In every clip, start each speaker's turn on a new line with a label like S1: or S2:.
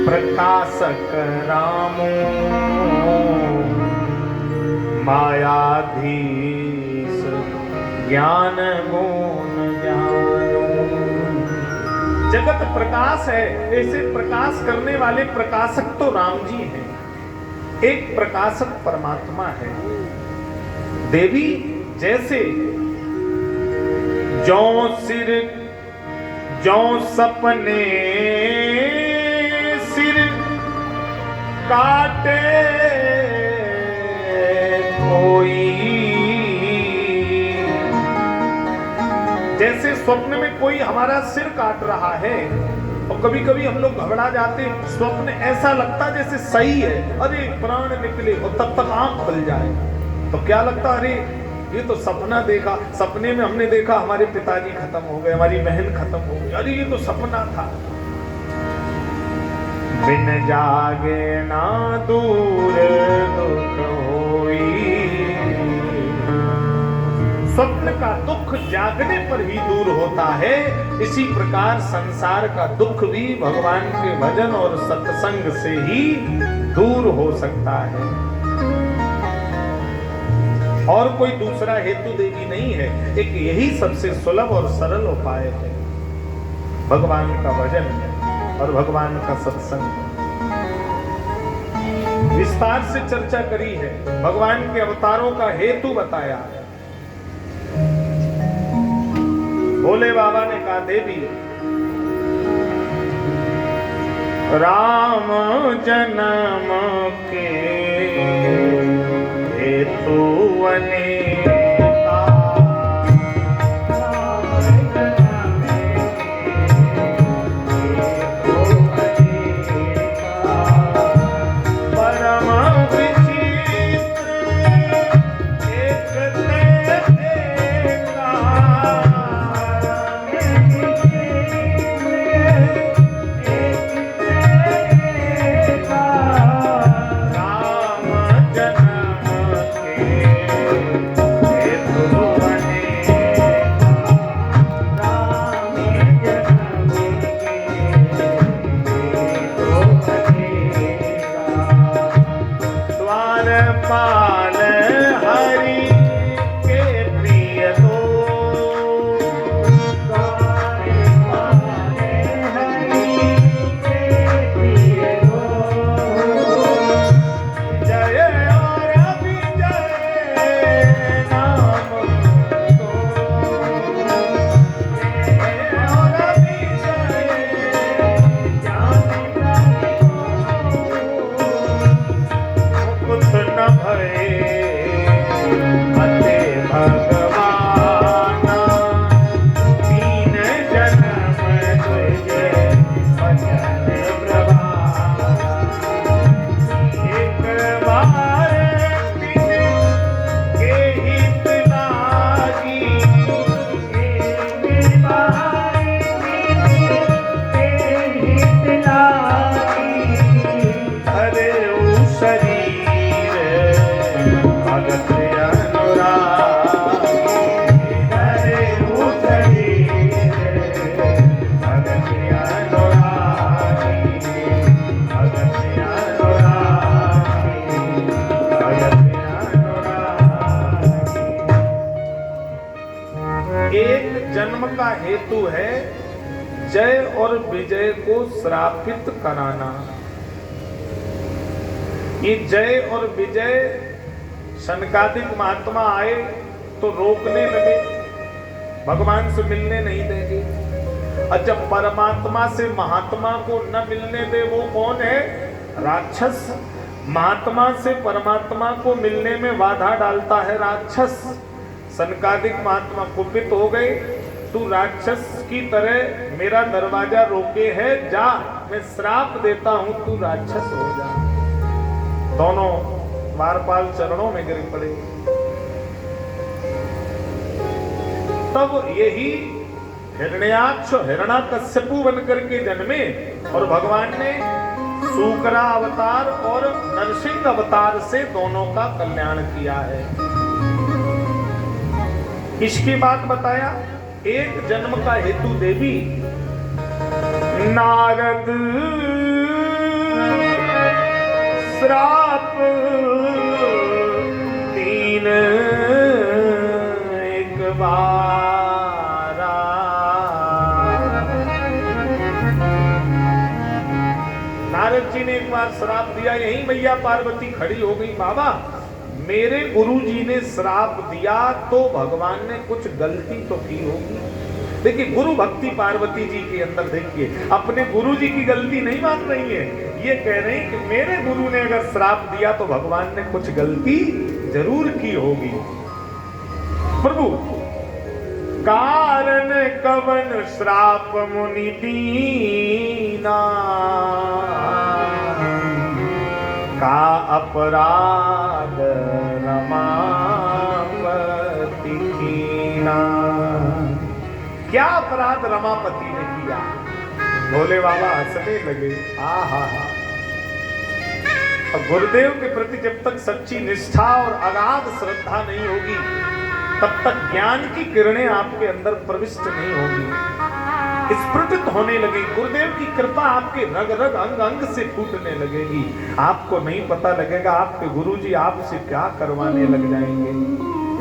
S1: प्रकाशक रामो मायाधीश ज्ञान गुण ज्ञानो। जगत प्रकाश है, ऐसे प्रकाश करने वाले प्रकाशक तो राम जी हैं। एक प्रकाशक परमात्मा है। देवी जैसे जो सिर जो सपने सिर काटे कोई, जैसे स्वप्न में कोई हमारा सिर काट रहा है और कभी कभी हम लोग घबरा जाते, स्वप्न ऐसा लगता जैसे सही है, अरे प्राण निकले, और तब तक आंख खुल जाए तो क्या लगता, अरे ये तो सपना देखा, सपने में हमने देखा हमारे पिताजी खत्म हो गए, हमारी बहन खत्म हो गई, अरे ये तो सपना था। बिन जागे ना दूर दुख होई, स्वप्न का दुख जागने पर ही दूर होता है। इसी प्रकार संसार का दुख भी भगवान के भजन और सत्संग से ही दूर हो सकता है, और कोई दूसरा हेतु देवी नहीं है। एक यही सबसे सुलभ और सरल उपाय है, भगवान का भजन और भगवान का सत्संग। विस्तार से चर्चा करी है, भगवान के अवतारों का हेतु बताया। भोले बाबा ने कहा, देवी राम जन्म के हेतु अनेका, परम विचित्र एक देखा, पाल हरि के प्रिय दो, जय और विजय नाम दो, जय और विजय कुछ न भये मते भगवान, तीन जन्म तुझे भजन प्रभात, एक बार बिन के हित लागी, एक बार बिन के हित लागी, अरे ओ शरीर भगत अनुरागी, हरे ओ शरीर भगत अनुरागी, भगत अनुरागी, भगत अनुरागी। एक जन्म का हेतु है जय और विजय को श्रापित कराना। ये जय और विजय सनकादिक महात्मा आए तो रोकने लगे, भगवान से मिलने नहीं देंगे। और जब परमात्मा से महात्मा को न मिलने दे, वो कौन है? राक्षस। महात्मा से परमात्मा को मिलने में बाधा डालता है राक्षस। सनकादिक महात्मा कुपित हो गए, तू राक्षस की तरह मेरा दरवाजा रोके है, जा, मैं श्राप देता हूं, तू राक्षस हो जा। दोनों द्वारपाल चरणों में गिर पड़े। तब यही हिरण्याक्ष हिरण्याकश्यपु बनकर के जन्मे और भगवान ने सूकरा अवतार और नरसिंह अवतार से दोनों का कल्याण किया है। इसके बाद बताया एक जन्म का हेतु देवी नारद श्राप तीन एक बारा। नारद जी ने एक बार श्राप दिया, यही मैया पार्वती खड़ी हो गई, बाबा मेरे गुरु जी ने श्राप दिया तो भगवान ने कुछ गलती तो की होगी। देखिए गुरु भक्ति पार्वती जी के अंदर, देखिए अपने गुरु जी की गलती नहीं मान रही है, ये कह रही कि मेरे गुरु ने अगर श्राप दिया तो भगवान ने कुछ गलती जरूर की होगी। प्रभु कारण कवन श्राप मुनि दीना, का अपराध रमापति कीना। क्या अपराध रमापति ने किया? भोले बाबा हंसने लगे। आहा, और गुरुदेव के प्रति जब तक सच्ची निष्ठा और अगाध श्रद्धा नहीं होगी तब तक ज्ञान की किरणें आपके अंदर प्रविष्ट नहीं होगी, स्फुटित होने लगेगी। गुरुदेव की कृपा आपके रग रग अंग अंग से फूटने लगेगी, आपको नहीं पता लगेगा आपके गुरुजी आपसे क्या करवाने लग जाएंगे।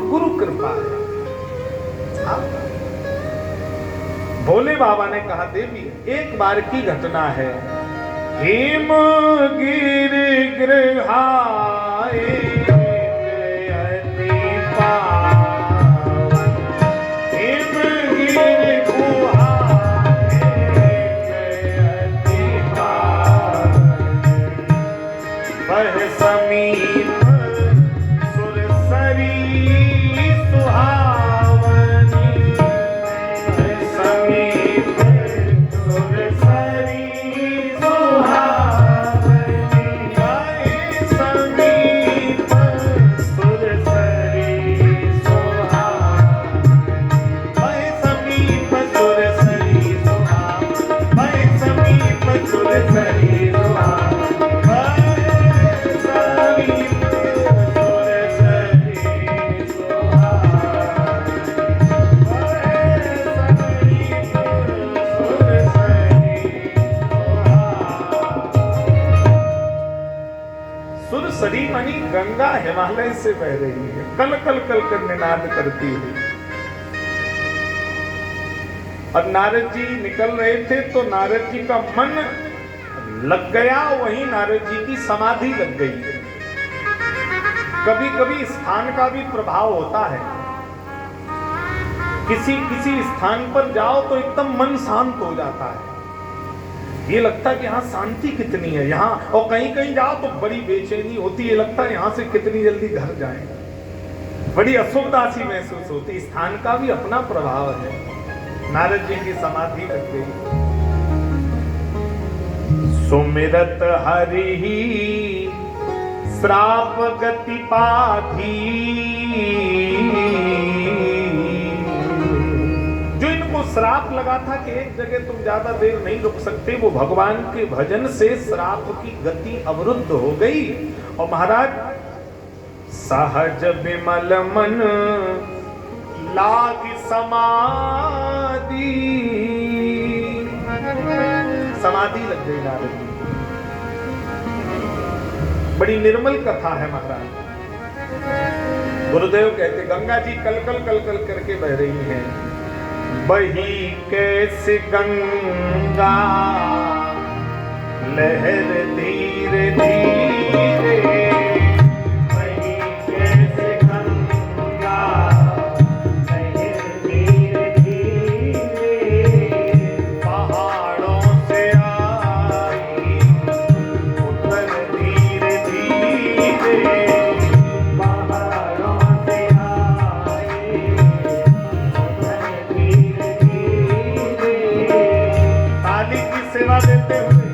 S1: गुरु कृपा है। भोले बाबा ने कहा देवी एक बार की घटना है, हेम गिरि गृहाए गंगा हिमालय से बह रही है, कल कल कल कर निनाद करती हुई। और नारद जी निकल रहे थे तो नारद जी का मन लग गया, वहीं नारद जी की समाधि लग गई। कभी कभी स्थान का भी प्रभाव होता है, किसी किसी स्थान पर जाओ तो एकदम मन शांत हो जाता है, ये लगता है कि यहाँ शांति कितनी है यहाँ, और कहीं कहीं जाओ तो बड़ी बेचैनी होती है, लगता है यहाँ से कितनी जल्दी घर जाएं, बड़ी असुविधा सी महसूस होती। स्थान का भी अपना प्रभाव है। नारद जी की समाधि लग गई। सुमिरत हरि श्राप गति पाधी, श्राप लगा था कि एक जगह तुम ज्यादा देर नहीं रुक सकते, वो भगवान के भजन से श्राप की गति अवरुद्ध हो गई। और महाराज सहज विमल मन लाग समाधि, समाधि लग गई नारद जी। बड़ी निर्मल कथा है महाराज। गुरुदेव कहते गंगा जी कल कल कल कल करके बह रही हैं, बही कैसे गंगा लहर धीरे धीरे, बही कैसे गंगा लहर धीरे धीरे, पहाड़ों से आई उतर धीरे धीरे, सेवा देते हुए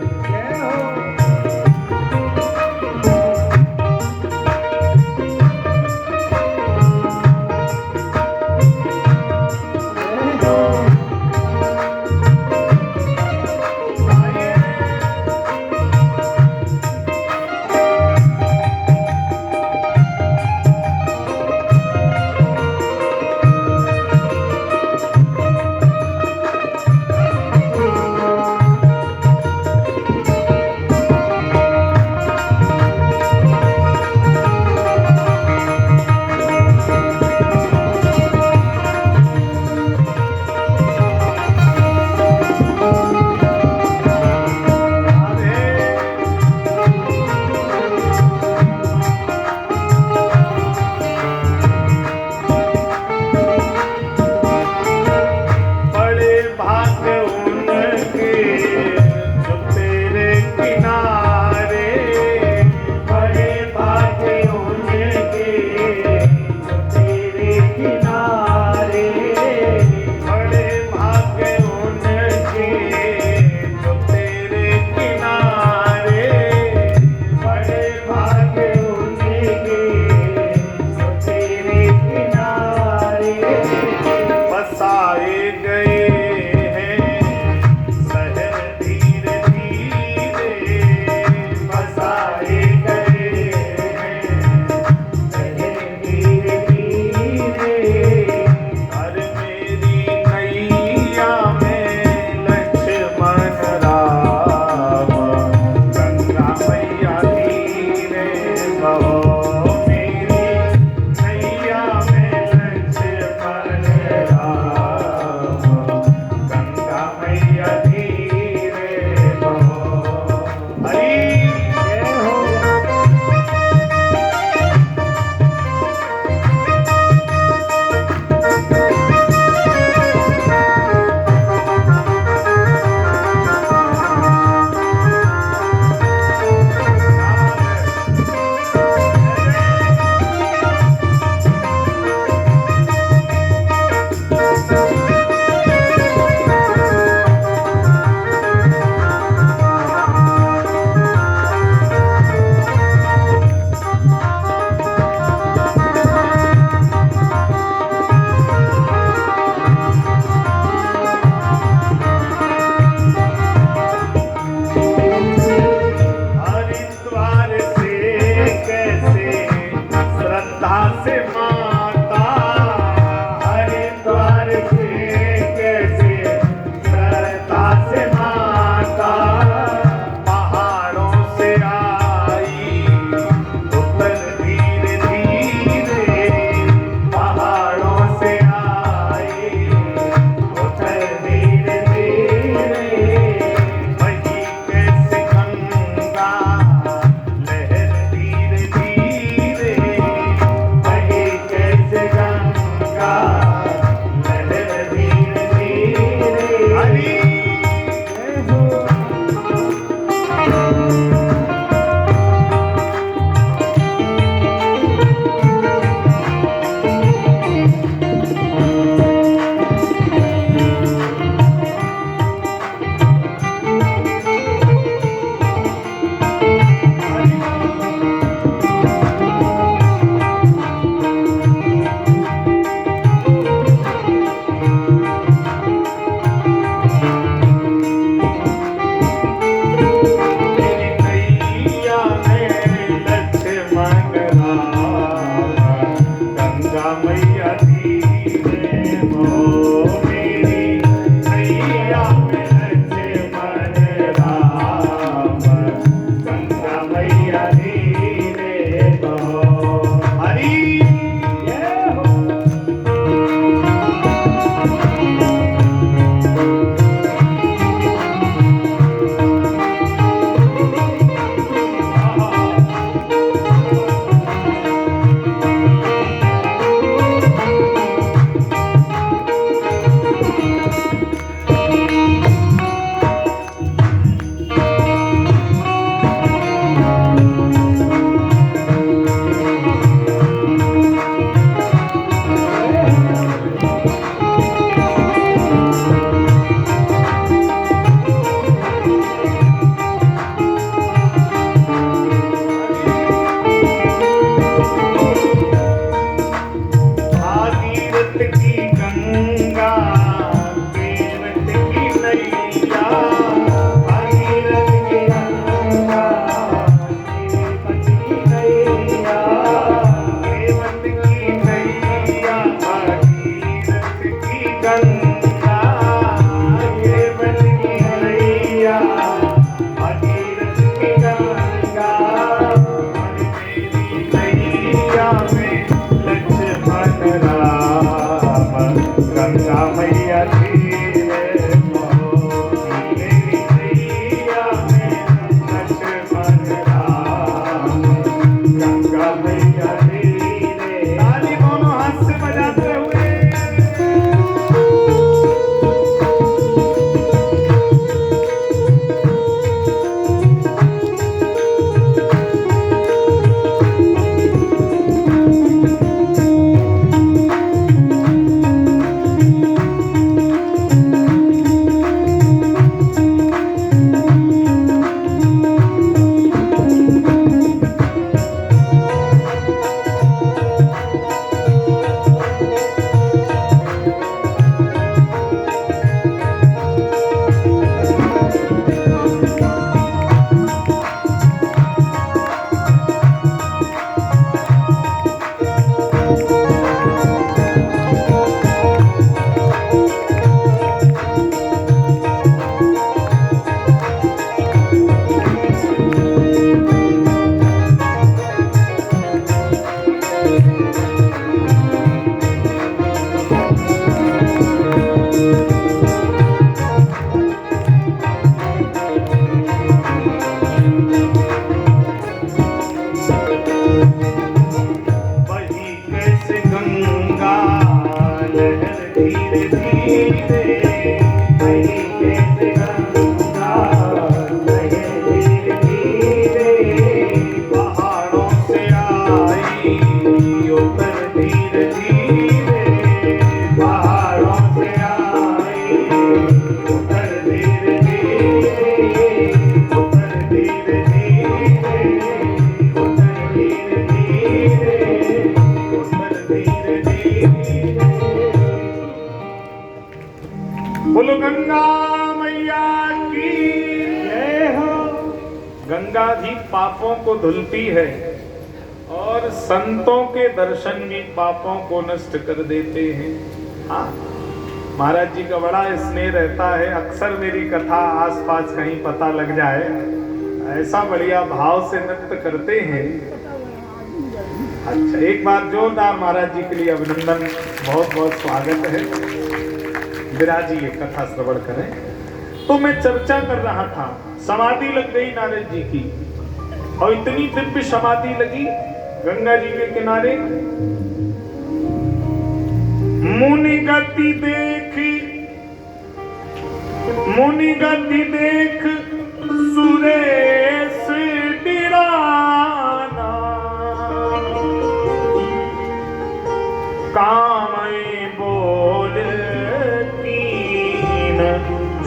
S1: गंगा भी पापों को धुलती है और संतों के दर्शन भी पापों को नष्ट कर देते हैं। हाँ, महाराज जी का बड़ा स्नेह रहता है, अक्सर मेरी कथा आसपास कहीं पता लग जाए, ऐसा बढ़िया भाव से नृत्य करते हैं। अच्छा, एक बार जोरदार महाराज जी के लिए अभिनंदन, बहुत बहुत स्वागत है। विराजिए, कथा श्रवण करें। तो मैं चर्चा कर रहा था, समाधि लग गई नारद जी की, और इतनी दिव्य समाधि लगी गंगा जी के किनारे। मुनि गति देख सुरेश डिराना, कामय बोल तीन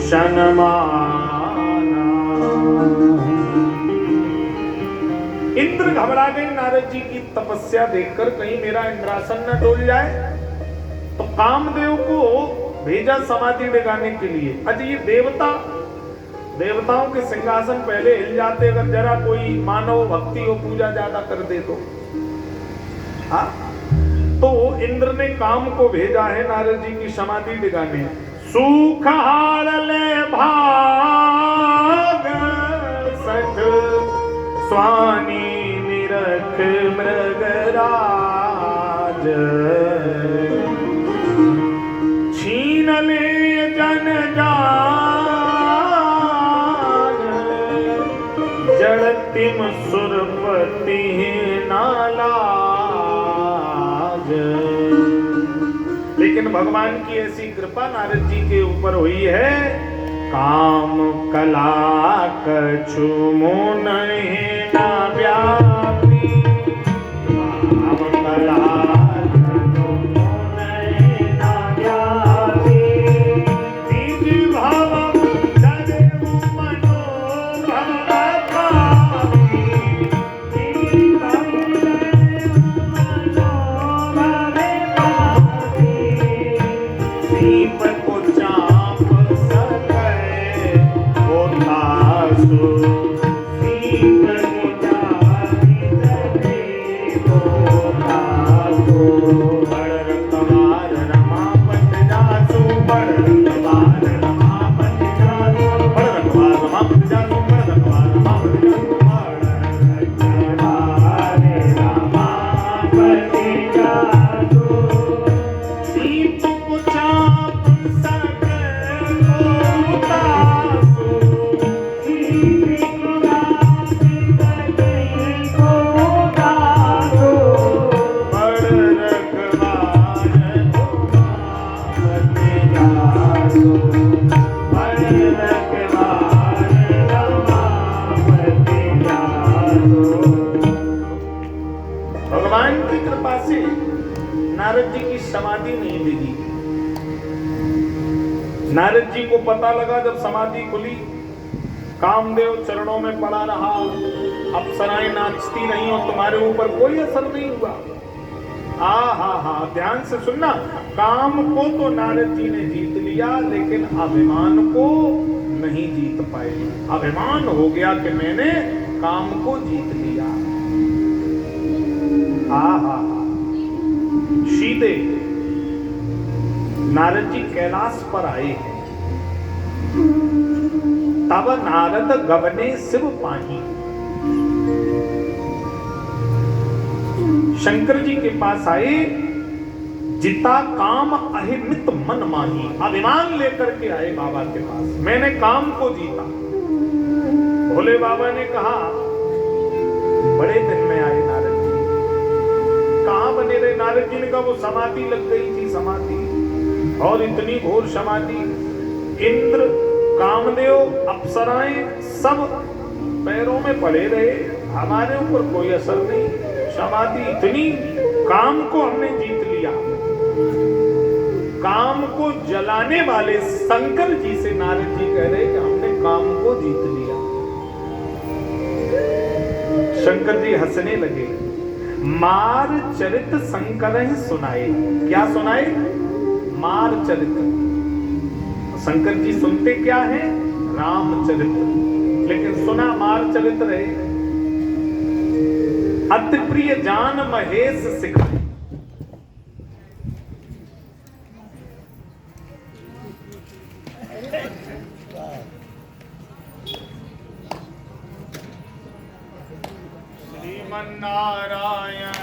S1: शनमाना। इंद्र घबरा गए नारद जी की तपस्या देखकर, कहीं मेरा इंद्रासन न डोल जाए। तो कामदेव को भेजा समाधि लगाने के लिए। अच्छा, ये देवताओं के सिंहासन पहले हिल जाते अगर जरा कोई मानव भक्ति हो, पूजा ज्यादा कर दे तो। हाँ, तो इंद्र ने काम को भेजा है नारद जी की समाधि लगाने। सुख हार ले भाग सठ स्वामी निरख मृगराज, छीन ले जन जान जड़तिम सुरपति नालाज। लेकिन भगवान की ऐसी कृपा नारद जी के ऊपर हुई है, काम कला कछु मुन ना व्यापी, काम कला भगवान की कृपा से नारद जी की समाधि नहीं लगी। नारद जी को पता लगा जब समाधि खुली, कामदेव चरणों में पड़ा रहा, अप्सराएं नाचती नहीं और तुम्हारे ऊपर कोई असर नहीं हुआ। हा, ध्यान से सुनना, काम को तो नारद जी ने जीत लिया, लेकिन अभिमान को नहीं जीत पाए। अभिमान हो गया कि मैंने काम को जीत लिया। हा, सीधे नारद जी कैलाश पर आए हैं। तब नारद गवने शिव पाही, शंकर जी के पास आए। जिता काम अहिमित मन माही, अभिमान लेकर के आए बाबा के पास, मैंने काम को जीता। भोले बाबा ने कहा, बड़े दिन में आए नारद जी, कहां बने रहे? नारद जी ने कहा, वो समाधि लग गई थी, समाधि, और इतनी घोर समाधि। इंद्र, कामदेव, अप्सराएं सब पैरों में पड़े रहे, हमारे ऊपर कोई असर नहीं। समाधि इतनी, काम को हमने जीत लिया। काम को जलाने वाले शंकर जी से नारद जी कह रहे कि हमने काम को जीत लिया। शंकर जी हंसने लगे। मार चरित शंकर ही सुनाए। क्या सुनाए? मार चरित। शंकर जी सुनते क्या है? रामचरित। लेकिन सुना मार चरित रहे। अति प्रिय जान महेश सिखाए। श्रीमन नारायण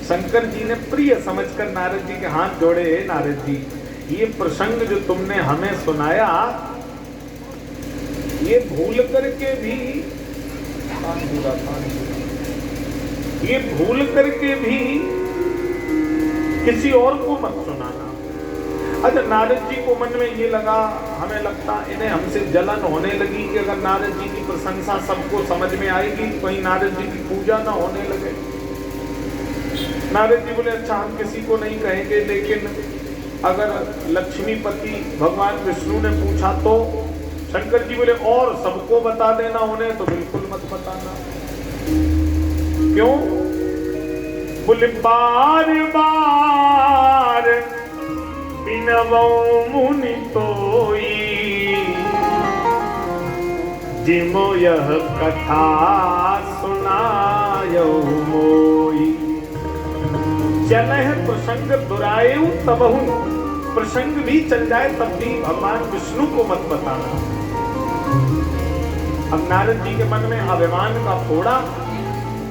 S1: शंकर जी ने प्रिय समझकर नारद जी के हाथ जोड़े। नारद जी, ये प्रसंग जो तुमने हमें सुनाया, ये भूल करके भी किसी और को मत सुनाना। अच्छा, नारद जी को मन में ये लगा, हमें लगता इन्हें हमसे जलन होने लगी कि अगर नारद जी की प्रशंसा सबको समझ में आएगी तो कहीं नारद जी की पूजा ना होने लगे। नारद जी बोले, अच्छा हम किसी को नहीं कहेंगे, लेकिन अगर लक्ष्मीपति भगवान विष्णु ने पूछा तो? शंकर जी बोले, और सबको बता देना उन्हें तो बिल्कुल मत बताना। क्यों? बोले, बार बार बिनवौ मुनि तोई, जिमो यह कथा सुनायो मोई। चलह प्रसंग दुरायु तबहु, प्रसंग भी चल जाए तब भी भगवान विष्णु को मत बताना। अब नारद जी के मन में अभिमान का फोड़ा।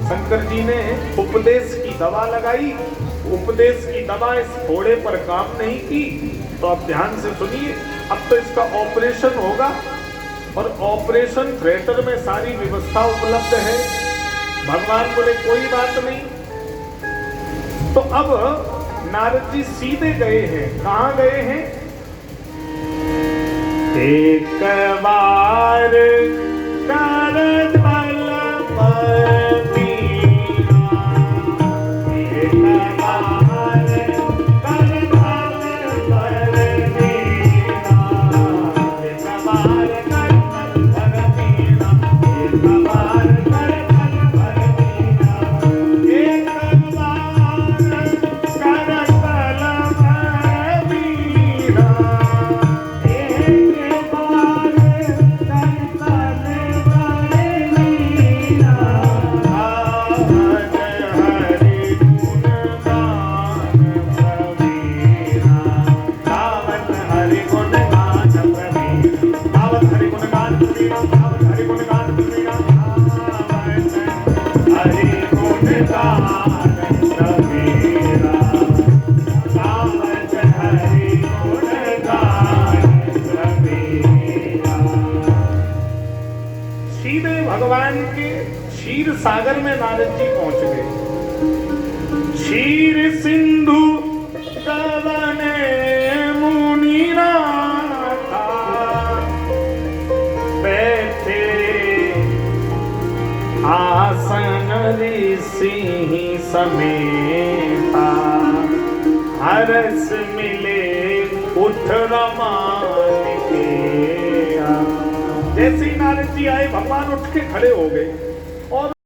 S1: शंकर जी ने उपदेश की दवा लगाई, उपदेश की दवा इस फोड़े पर काम नहीं की। तो अब ध्यान से सुनिए, अब तो इसका ऑपरेशन होगा और ऑपरेशन थिएटर में सारी व्यवस्था उपलब्ध है। भगवान बोले, कोई बात नहीं। तो अब नारद जी सीधे गए हैं। कहां गए हैं? एक बार कर बल भगवान के क्षीर सागर में नारद जी पहुंच गए। क्षीर सिंधु कवने आसन ऋषि समेता, हरस मिले उठ रमान के। जैसे ही नारद जी आए भगवान उठ के खड़े हो गए और